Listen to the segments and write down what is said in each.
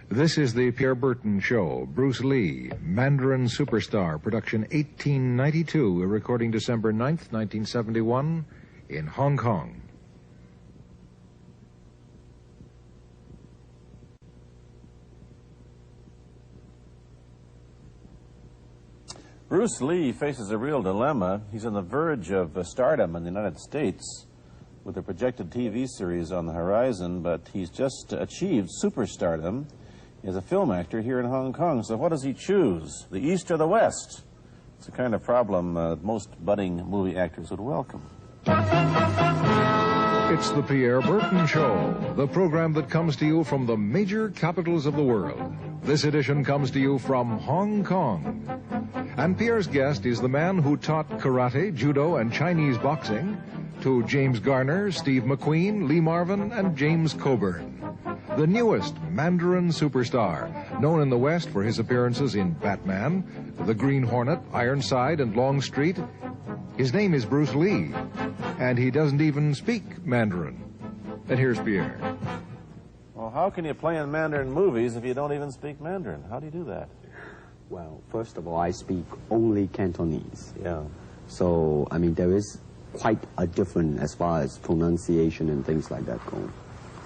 This is the Pierre Berton Show. Bruce Lee, Mandarin Superstar, production 1892, a recording December 9th, 1971, in Hong Kong. Bruce Lee faces a real dilemma. He's on the verge of stardom in the United States with a projected TV series on the horizon, but he's just achieved superstardom as a film actor here in Hong Kong. So what does he choose, the East or the West? It's the kind of problem most budding movie actors would welcome. It's the Pierre Berton Show, the program that comes to you from the major capitals of the world. This edition comes to you from Hong Kong. And Pierre's guest is the man who taught karate, judo, and Chinese boxing to James Garner, Steve McQueen, Lee Marvin, and James Coburn. The newest Mandarin superstar, known in the West for his appearances in Batman, The Green Hornet, Ironside, and Longstreet. His name is Bruce Lee, and he doesn't even speak Mandarin. And here's Pierre. Well, how can you play in Mandarin movies if you don't even speak Mandarin? How do you do that? Well, first of all, I speak only Cantonese. Yeah. So, I mean, there is quite a difference as far as pronunciation and things like that go.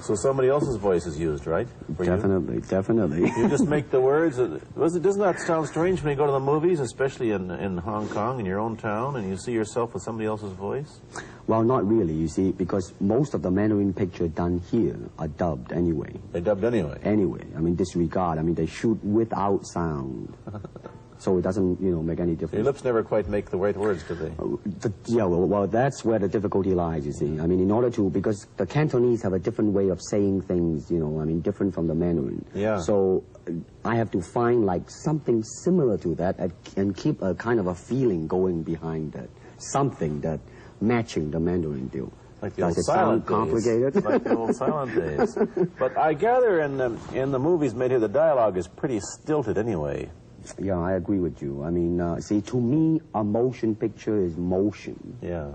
So somebody else's voice is used, right? Definitely, definitely. You just make the words. Doesn't that sound strange when you go to the movies, especially in Hong Kong, in your own town, and you see yourself with somebody else's voice? Well, not really, you see, because most of the Mandarin pictures done here are dubbed anyway. They dubbed anyway? Anyway. I mean, disregard. I mean, they shoot without sound. So it doesn't, you know, make any difference. Your lips never quite make the right words, do they? Yeah, well, that's where the difficulty lies, you see. I mean, in order to, because the Cantonese have a different way of saying things, you know, I mean, different from the Mandarin. Yeah. So I have to find, like, something similar to that and keep a kind of a feeling going behind that. Something that matching the Mandarin deal. Like the old silent days. Complicated? Like the old silent days. But I gather in the movies made here, the dialogue is pretty stilted anyway. Yeah, I agree with you. I mean, see, to me, a motion picture is motion. Yeah.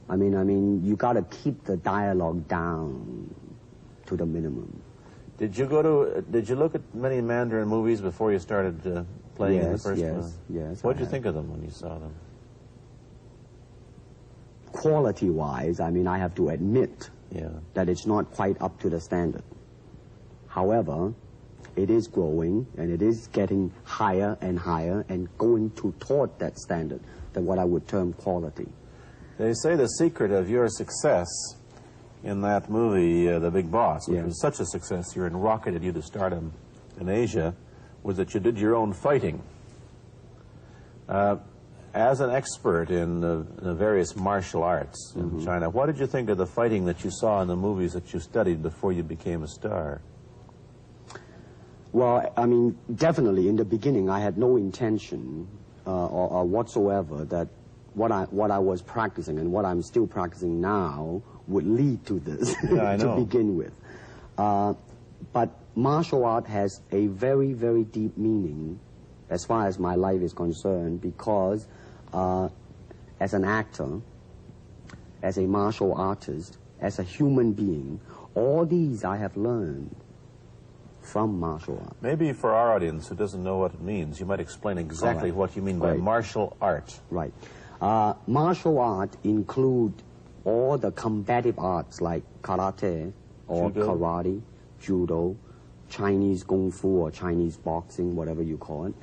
I mean, you got to keep the dialogue down to the minimum. Did you look at many Mandarin movies before you started playing in the first one? Yes. What did you think of them when you saw them? Quality-wise, I mean, I have to admit that it's not quite up to the standard. However, it is growing, and it is getting higher and higher and going toward that standard, that what I would term quality. They say the secret of your success in that movie, The Big Boss, which was such a success, you rocketed you to stardom in Asia, was that you did your own fighting. As an expert in the various martial arts in China, what did you think of the fighting that you saw in the movies that you studied before you became a star? Well, I mean, definitely in the beginning, I had no intention or whatsoever that what I was practicing and what I'm still practicing now would lead to this to begin with. But martial art has a very, very deep meaning as far as my life is concerned, because as an actor, as a martial artist, as a human being, all these I have learned from martial art. Maybe for our audience who doesn't know what it means, you might explain exactly what you mean by martial art. Right. Martial art include all the combative arts like karate or karate, judo, Chinese kung fu or Chinese boxing, whatever you call it.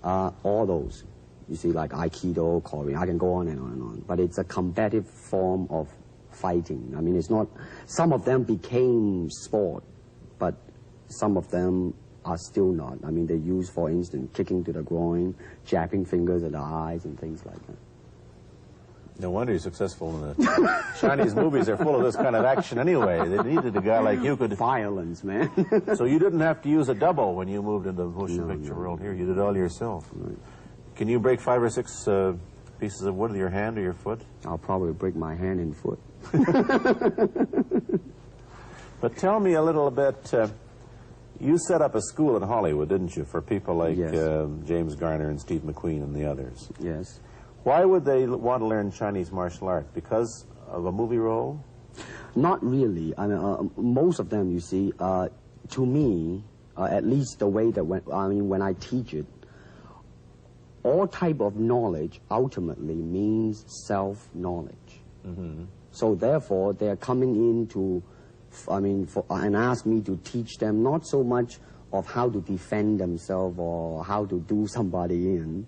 All those. You see, like Aikido, Korean, I can go on and on and on. But it's a combative form of fighting. I mean, it's not, some of them became sport, but some of them are still not. I mean, they use, for instance, kicking to the groin, jabbing fingers at the eyes, and things like that. No wonder you're successful in the Chinese movies. They're full of this kind of action anyway. They needed a guy like you could... Violence, man. So you didn't have to use a double when you moved into the motion picture world here. You did it all yourself. Right. Can you break 5 or 6 pieces of wood with your hand or your foot? I'll probably break my hand and foot. But tell me a little bit... you set up a school in Hollywood, didn't you, for people like James Garner and Steve McQueen and the others? Yes. Why would they want to learn Chinese martial arts? Because of a movie role? Not really. I mean, most of them, you see, to me, at least the way that when I teach it, all type of knowledge ultimately means self-knowledge. Mm-hmm. So therefore, they're coming in to, and ask me to teach them not so much of how to defend themselves or how to do somebody in.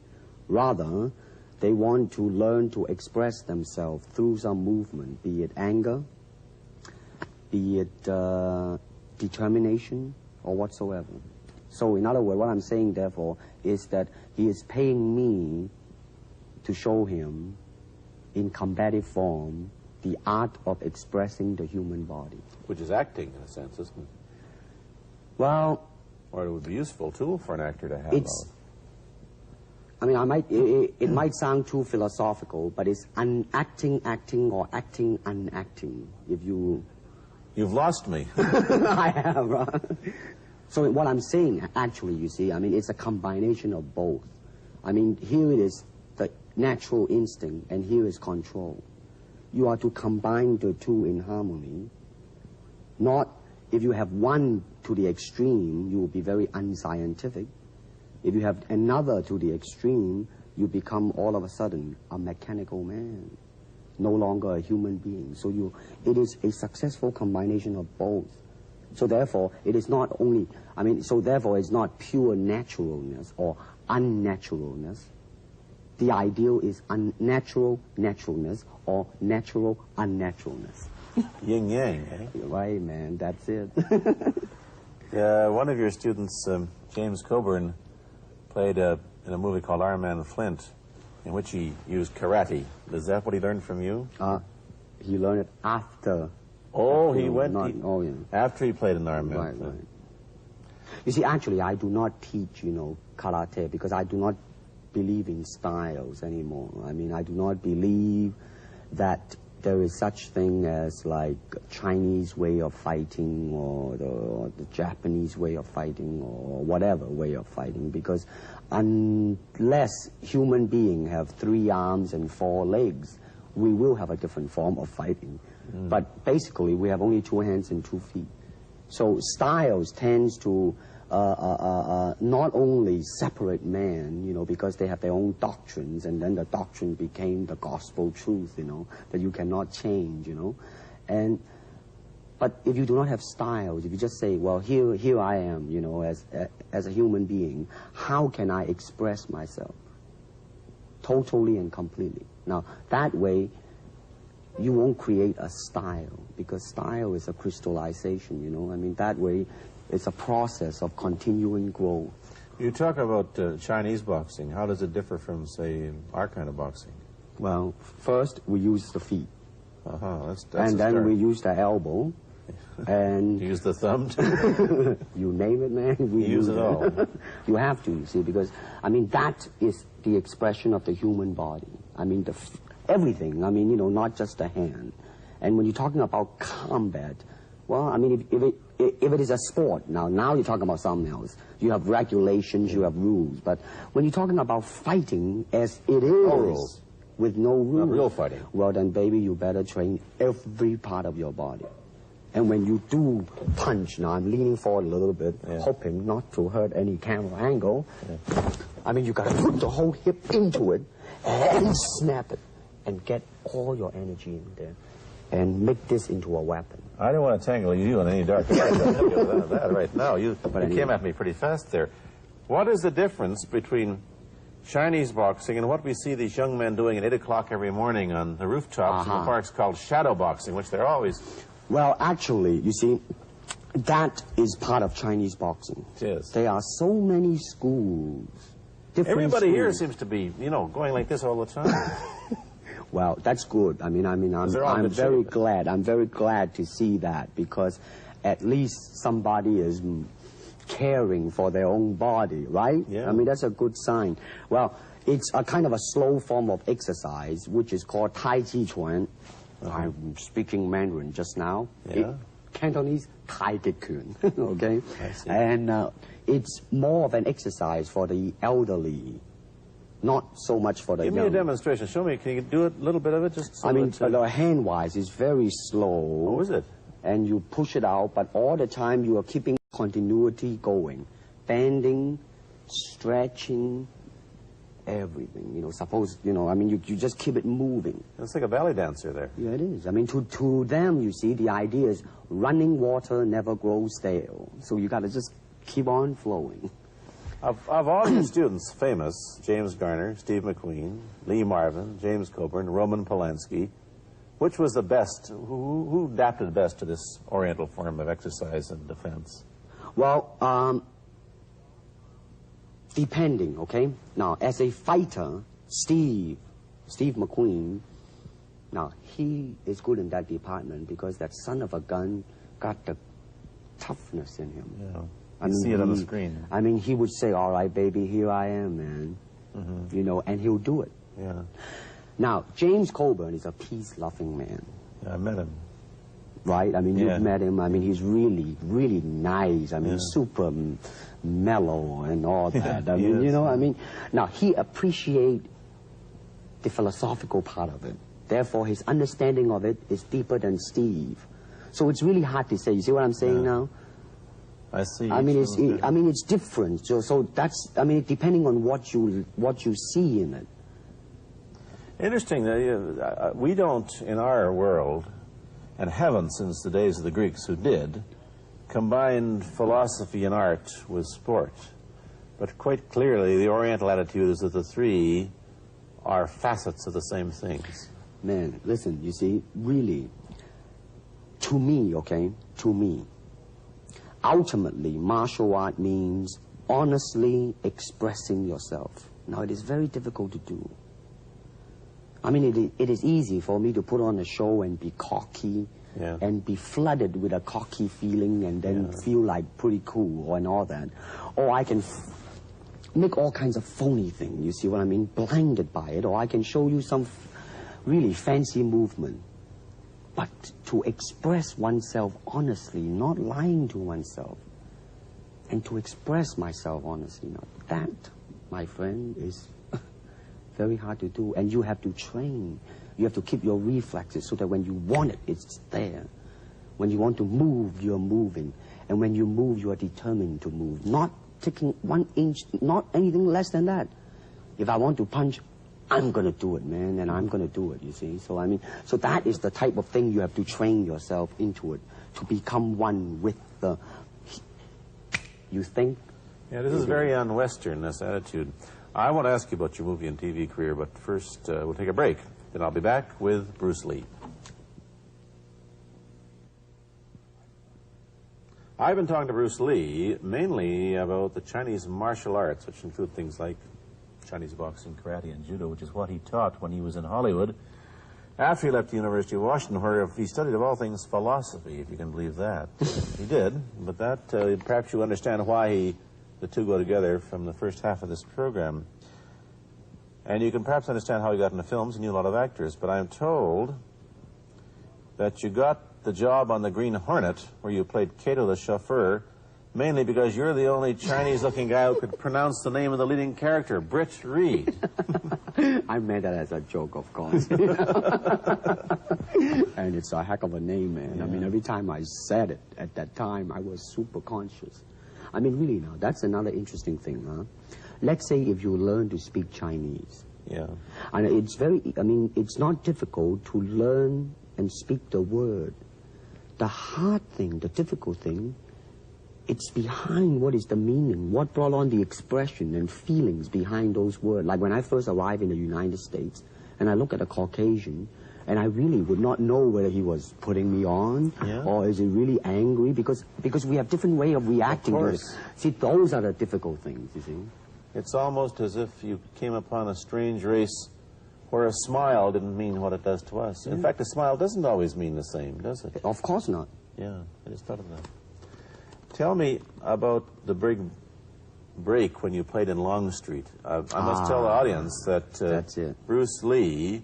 Rather, they want to learn to express themselves through some movement, be it anger, be it determination, or whatsoever. So in other words, what I'm saying, therefore, is that he is paying me to show him in combative form the art of expressing the human body. Which is acting, in a sense, isn't it? Well... Or it would be a useful tool for an actor to have. It's... it might sound too philosophical, but it's acting, or acting, unacting, if you... You've lost me. I have, right? So what I'm saying, actually, you see, it's a combination of both. Here it is the natural instinct, and here is control. You are to combine the two in harmony. Not, if you have one to the extreme, you will be very unscientific. If you have another to the extreme, you become all of a sudden a mechanical man, no longer a human being. So it is a successful combination of both. So therefore, it is not only, so therefore it's not pure naturalness or unnaturalness. The ideal is unnatural naturalness or natural unnaturalness. Yin yang, eh? Right, man, that's it. One of your students, James Coburn, played in a movie called Iron Man Flint, in which he used karate. Is that what he learned from you? He learned it after. Oh, he went... yeah. After he played in Iron Man. Right. You see, actually, I do not teach, karate, because I do not believe in styles anymore. I do not believe that there is such thing as, like, Chinese way of fighting or the Japanese way of fighting or whatever way of fighting, because unless human beings have 3 arms and 4 legs, we will have a different form of fighting. But basically, we have only 2 hands and 2 feet. So styles tends to not only separate man, because they have their own doctrines, and then the doctrine became the gospel truth, that you cannot change, But if you do not have styles, if you just say, well, here I am, as a human being, how can I express myself? Totally and completely. Now, that way, you won't create a style, because style is a crystallization, that way, it's a process of continuing growth. You talk about Chinese boxing. How does it differ from, say, our kind of boxing? Well, first, we use the feet. That's and then we use the elbow. And you use the thumb, too? You name it, man. We use it all. You have to, you see, because, that is the expression of the human body. Everything, not just the hand. And when you're talking about combat, well, if it is a sport, now you're talking about something else. You have regulations, you have rules. But when you're talking about fighting as it is, with no rules. Not real fighting. Well, then, baby, you better train every part of your body. And when you do punch, now I'm leaning forward a little bit, hoping not to hurt any camera angle. You got to put the whole hip into it and snap it and get all your energy in there and make this into a weapon. I don't want to tangle you in any dark that right now. You came at me pretty fast there. What is the difference between Chinese boxing and what we see these young men doing at 8 o'clock every morning on the rooftops in the parks called shadow boxing, which they're always... Well, actually, you see, that is part of Chinese boxing. Yes. There are so many schools. Everybody here seems to be, going like this all the time. Well, that's good. I'm very glad. I'm very glad to see that, because at least somebody is caring for their own body, right? Yeah. That's a good sign. Well, it's a kind of a slow form of exercise, which is called Tai Chi Chuan. I'm speaking Mandarin just now. Yeah. Cantonese Tai Chi Chuan, okay? I see. And it's more of an exercise for the elderly, not so much for the young. Give me a demonstration. Show me. Can you do a little bit of it? Just so hand-wise, it's very slow. Oh, is it? And you push it out, but all the time you are keeping continuity going. Bending, stretching, everything. You know, suppose, you know, I mean, you just keep it moving. It's like a ballet dancer there. Yeah, it is. I mean, to them, you see, the idea is running water never grows stale. So you got to just keep on flowing. Of all your students, famous, James Garner, Steve McQueen, Lee Marvin, James Coburn, Roman Polanski, which was the best? Who adapted best to this Oriental form of exercise and defense? Well, depending, okay? Now, as a fighter, Steve McQueen, now, he is good in that department because that son of a gun got the toughness in him. Yeah. I mean, see it on the screen. I mean, he would say, all right, baby, here I am, man. You know, and he'll do it. Yeah. Now, James Coburn is a peace-loving man. Yeah, I met him. Right? I mean, Yeah. you've met him. I mean, he's really, really nice. I mean, super mellow and all that. I mean, you know, I mean, now, he appreciates the philosophical part of it. Therefore, his understanding of it is deeper than Steve. So it's really hard to say. You see what I'm saying now? I see. I mean, it's different. So that's, I mean, depending on what you see in it. Interesting. We don't, in our world, and haven't since the days of the Greeks who did, combine philosophy and art with sport. But quite clearly, the Oriental attitude is that the three are facets of the same things. Man, listen, you see, really, to me, okay, to me, ultimately, martial art means honestly expressing yourself. Now, it is very difficult to do. I mean, it is easy for me to put on a show and be cocky and be flooded with a cocky feeling and then feel like pretty cool and all that. Or I can make all kinds of phony things, you see what I mean, blinded by it. Or I can show you some really fancy movement. But to express oneself honestly, not lying to oneself, and to express myself honestly, now that, my friend, is very hard to do. And you have to train. You have to keep your reflexes so that when you want it, it's there. When you want to move, you're moving. And when you move, you are determined to move. Not taking 1 inch, not anything less than that. If I want to punch, I'm going to do it, man, and I'm going to do it, you see. So, I mean, so that is the type of thing you have to train yourself into it, to become one with the, you think? Yeah, this is very un-Western, this attitude. I want to ask you about your movie and TV career, but first we'll take a break. Then I'll be back with Bruce Lee. I've been talking to Bruce Lee mainly about the Chinese martial arts, which include things like Chinese boxing, karate, and judo, which is what he taught when he was in Hollywood. After he left the University of Washington, where he studied, of all things, philosophy, if you can believe that. He did, but that, perhaps you understand why the two go together from the first half of this program. And you can perhaps understand how he got into films and knew a lot of actors. But I'm told that you got the job on the Green Hornet, where you played Kato the chauffeur, mainly because you're the only Chinese-looking guy who could pronounce the name of the leading character, Britt Reed. I meant that as a joke, of course. And it's a heck of a name, man. I mean, every time I said it at that time, I was super conscious. I mean, really now, that's another interesting thing, huh? Let's say if you learn to speak Chinese. Yeah. And it's it's not difficult to learn and speak the word. The hard thing, the difficult thing, it's behind what is the meaning, what brought on the expression and feelings behind those words. Like when I first arrived in the United States, and I look at a Caucasian, and I really would not know whether he was putting me on or is he really angry, because we have different way of reacting to it. See, those are the difficult things, you see. It's almost as if you came upon a strange race where a smile didn't mean what it does to us. In fact, a smile doesn't always mean the same, does it? Of course not. Yeah, I just thought of that. Tell me about the big break when you played in Longstreet. I must tell the audience that that's it. Bruce Lee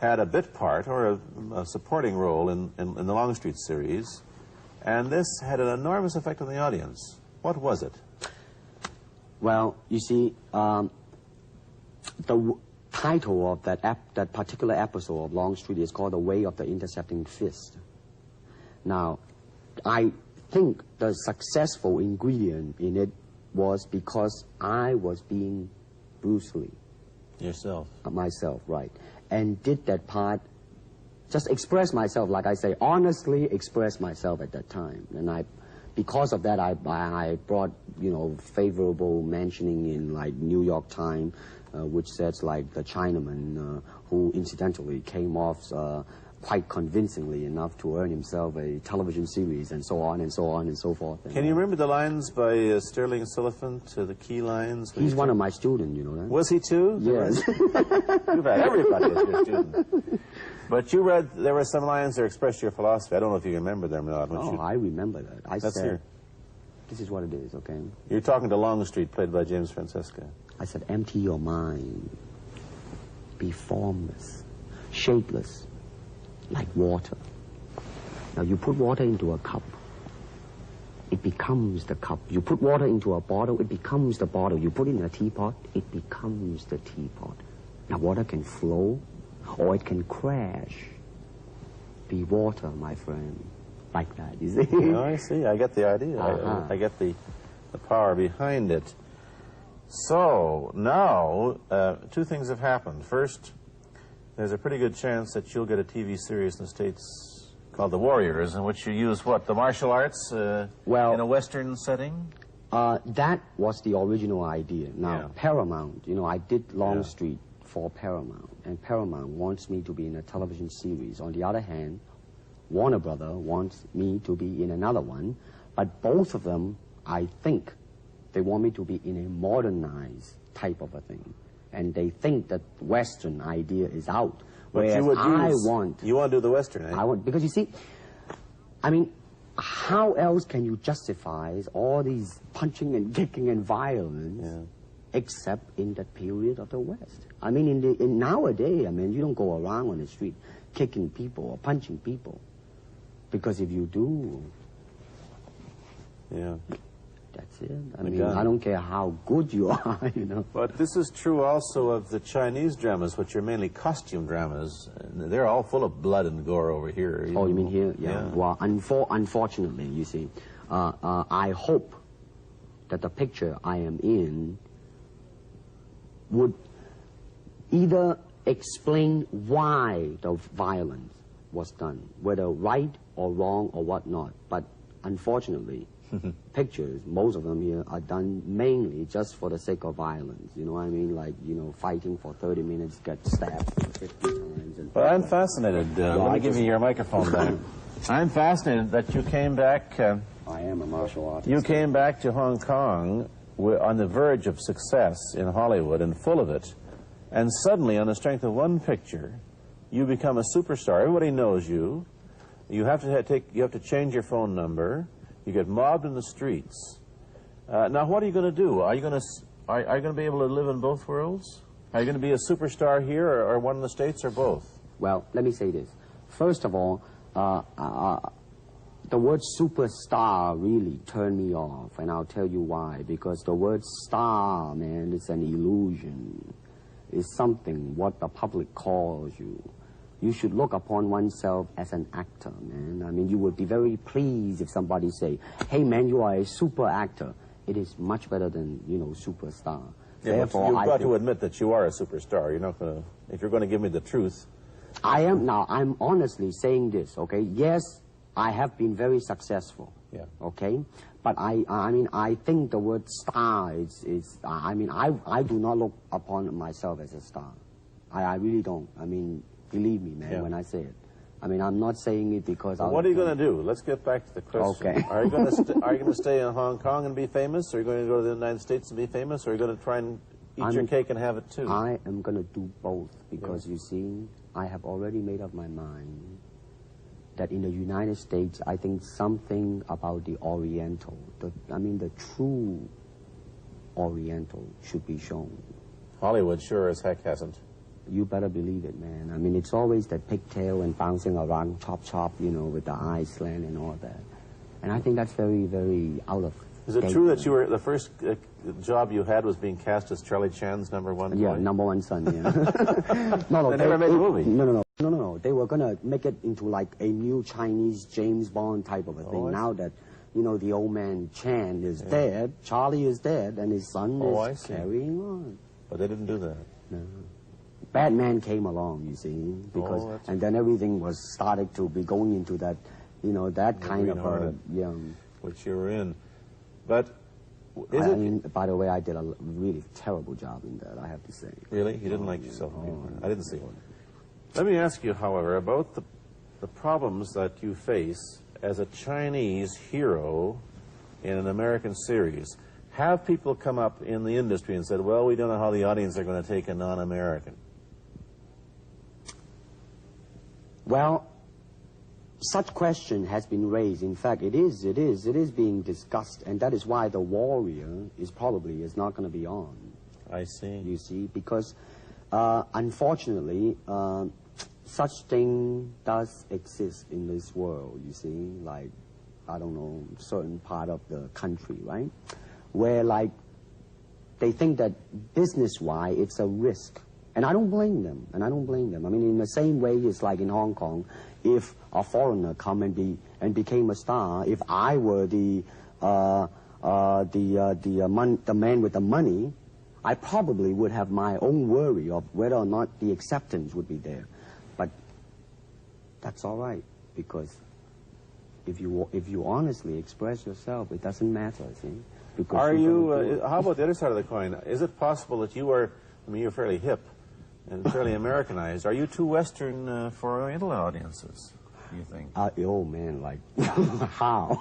had a bit part or a supporting role in the Longstreet series, and this had an enormous effect on the audience. What was it? Well, you see, the title of that particular episode of Longstreet is called The Way of the Intercepting Fist. Now, think the successful ingredient in it was because I was being Bruce Lee. Yourself. Myself, right. And did that part, just express myself, like I say, honestly express myself at that time. And because of that, I brought, you know, favorable mentioning in, like, New York Times, which says, like, the Chinaman, who incidentally came off quite convincingly enough to earn himself a television series, and so on and so on and so forth. Can you remember the lines by Sterling Sullivan, the key lines? He's one of my students, you know that? Was he too? Yes. You've had everybody as your student. But you read, there were some lines that expressed your philosophy. I don't know if you remember them or not. Oh, I remember that. I Let's said, hear. this is what it is, okay? You're talking to Longstreet, played by James Francesca. I said, empty your mind. Be formless, shapeless, like water. Now, you put water into a cup, it becomes the cup. You put water into a bottle, it becomes the bottle. You put it in a teapot, it becomes the teapot. Now, water can flow, or it can crash. Be water, my friend. Like that, you see? No, I see. I get the idea. I get the power behind it. So, now, two things have happened. First, there's a pretty good chance that you'll get a TV series in the States called The Warriors, in which you use, what, the martial arts well, in a Western setting? That was the original idea. Now, Yeah. Paramount, you know, I did Longstreet for Paramount, and Paramount wants me to be in a television series. On the other hand, Warner Brother wants me to be in another one, but both of them, I think, they want me to be in a modernized type of a thing. And they think that Western idea is out. Whereas you want to do the Western, eh? I want, because you see, I mean, how else can you justify all these punching and kicking and violence except in that period of the West? I mean, in nowadays, I mean, you don't go around on the street kicking people or punching people. Because if you do, that's it. I mean, I don't care how good you are, you know. But this is true also of the Chinese dramas, which are mainly costume dramas. They're all full of blood and gore over here. Oh, you mean here? Yeah. Well, unfortunately, you see, I hope that the picture I am in would either explain why the violence was done, whether right or wrong or whatnot. But unfortunately, pictures, most of them here, are done mainly just for the sake of violence. You know what I mean? Like, you know, fighting for 30 minutes, get stabbed 50 times. And well, I'm fascinated. Let me give you your microphone back. I'm fascinated that you came back. I am a martial artist. You came back to Hong Kong on the verge of success in Hollywood and full of it. And suddenly, on the strength of one picture, you become a superstar. Everybody knows you. You have to change your phone number. You get mobbed in the streets. Now, what are you going to do? Are you going to be able to live in both worlds? Are you going to be a superstar here, or one in the States, or both? Well, let me say this. First of all, the word superstar really turned me off, and I'll tell you why. Because the word star, man, is an illusion. It's something what the public calls you. You should look upon oneself as an actor, man. I mean, you would be very pleased if somebody say, hey, man, you are a super actor. It is much better than, you know, superstar. Yeah, therefore, you've got to admit that you are a superstar. You're not going to, if you're going to give me the truth. I'm honestly saying this, okay? Yes, I have been very successful. Yeah. Okay? But I mean, I think the word star I mean, I do not look upon myself as a star. I really don't. I mean, believe me, man, when I say it. I mean, I'm not saying it because well, what are you going to do? Let's get back to the question. Okay. Are you going to stay in Hong Kong and be famous? Or are you going to go to the United States and be famous? Or are you going to try and eat your cake and have it too? I am going to do both because, you see, I have already made up my mind that in the United States, I think something about the Oriental, the true Oriental should be shown. Hollywood sure as heck hasn't. You better believe it, man. I mean, it's always that pigtail and bouncing around, chop, you know, with the eyes slant and all that. And I think that's very, very out of Is it true that you were, the first job you had was being cast as Charlie Chan's number one boy? Yeah, number one son, yeah. No, they never made a movie? No. They were going to make it into like a new Chinese James Bond type of a thing. Now that you know, the old man Chan is dead, Charlie is dead, and his son is carrying on. But they didn't do that. No. Batman came along, you see, because and then everything was started to be going into that, you know, that kind of which you were in. But I mean, by the way, I did a really terrible job in that, I have to say. Really? You didn't like yourself? I didn't see one. Let me ask you, however, about the problems that you face as a Chinese hero in an American series. Have people come up in the industry and said, well, we don't know how the audience are going to take a non-American? Well, such question has been raised. In fact, it is being discussed, and that is why The Warrior is not going to be on. I see. You see, because unfortunately, such thing does exist in this world, you see, like, I don't know, certain part of the country, right? Where, like, they think that business-wise it's a risk. And I don't blame them, I mean, in the same way it's like in Hong Kong, if a foreigner come and became a star, if I were the man with the money, I probably would have my own worry of whether or not the acceptance would be there. But that's all right, because if you honestly express yourself, it doesn't matter, see? Because are you, how about the other side of the coin? Is it possible that you are, I mean, you're fairly hip and fairly Americanized. Are you too Western for Oriental audiences, do you think? Oh, man, like, how?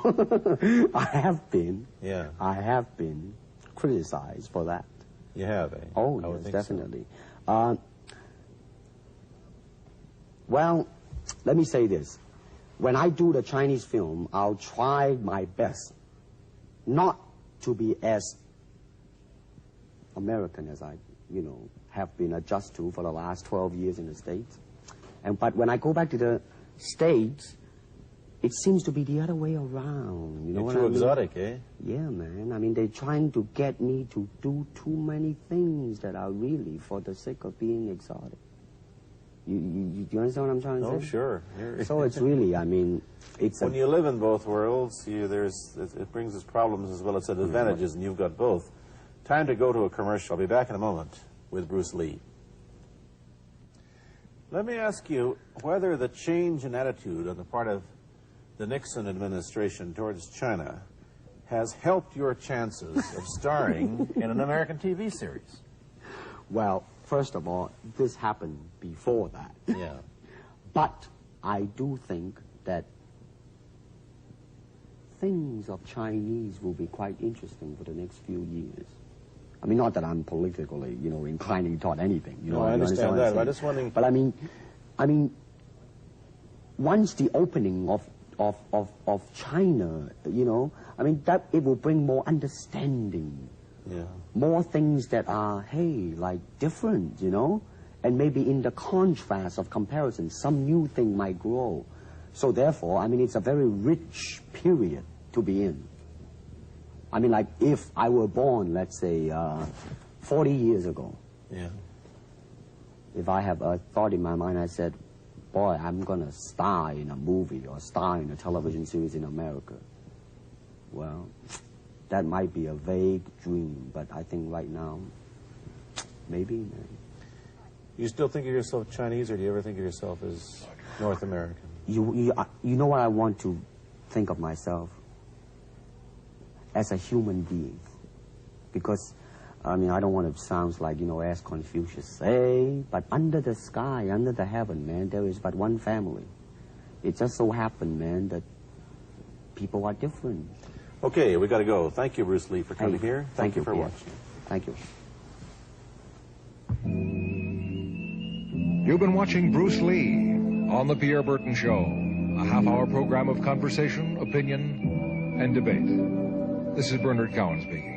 I have been criticized for that. You have, eh? Oh, yes, definitely. So. Well, let me say this. When I do the Chinese film, I'll try my best not to be as American as I, you know, have been adjusted to for the last 12 years in the States. But when I go back to the States, it seems to be the other way around. You know what I mean? You're too exotic, eh? Yeah, man. I mean, they're trying to get me to do too many things that are really for the sake of being exotic. You understand what I'm trying to say? Oh, sure. So it's really, I mean, it's when you live in both worlds, it brings us problems as well as advantages, and you've got both. Time to go to a commercial. I'll be back in a moment with Bruce Lee. Let me ask you whether the change in attitude on the part of the Nixon administration towards China has helped your chances of starring in an American TV series. Well, first of all, this happened before that. Yeah. But I do think that things of Chinese will be quite interesting for the next few years. I mean, not that I'm politically, you know, inclining toward anything. You know, I understand that. I'm just wondering. But I mean, once the opening of China, you know, I mean, that it will bring more understanding. Yeah. More things that are, hey, like different, you know? And maybe in the contrast of comparison, some new thing might grow. So therefore, I mean, it's a very rich period to be in. I mean, like, if I were born, let's say, 40 years ago. Yeah. If I have a thought in my mind, I said, boy, I'm going to star in a movie or star in a television series in America. Well, that might be a vague dream, but I think right now, maybe, man. You still think of yourself Chinese, or do you ever think of yourself as North American? You know what I want to think of myself? As a human being. Because, I mean, I don't want to sound like, you know, as Confucius say, but under the sky, under the heaven, man, there is but one family. It just so happened, man, that people are different. Okay, we got to go. Thank you, Bruce Lee, for coming here. Thank you for watching. Thank you. You've been watching Bruce Lee on The Pierre Berton Show, a half-hour program of conversation, opinion, and debate. This is Bernard Cowan speaking.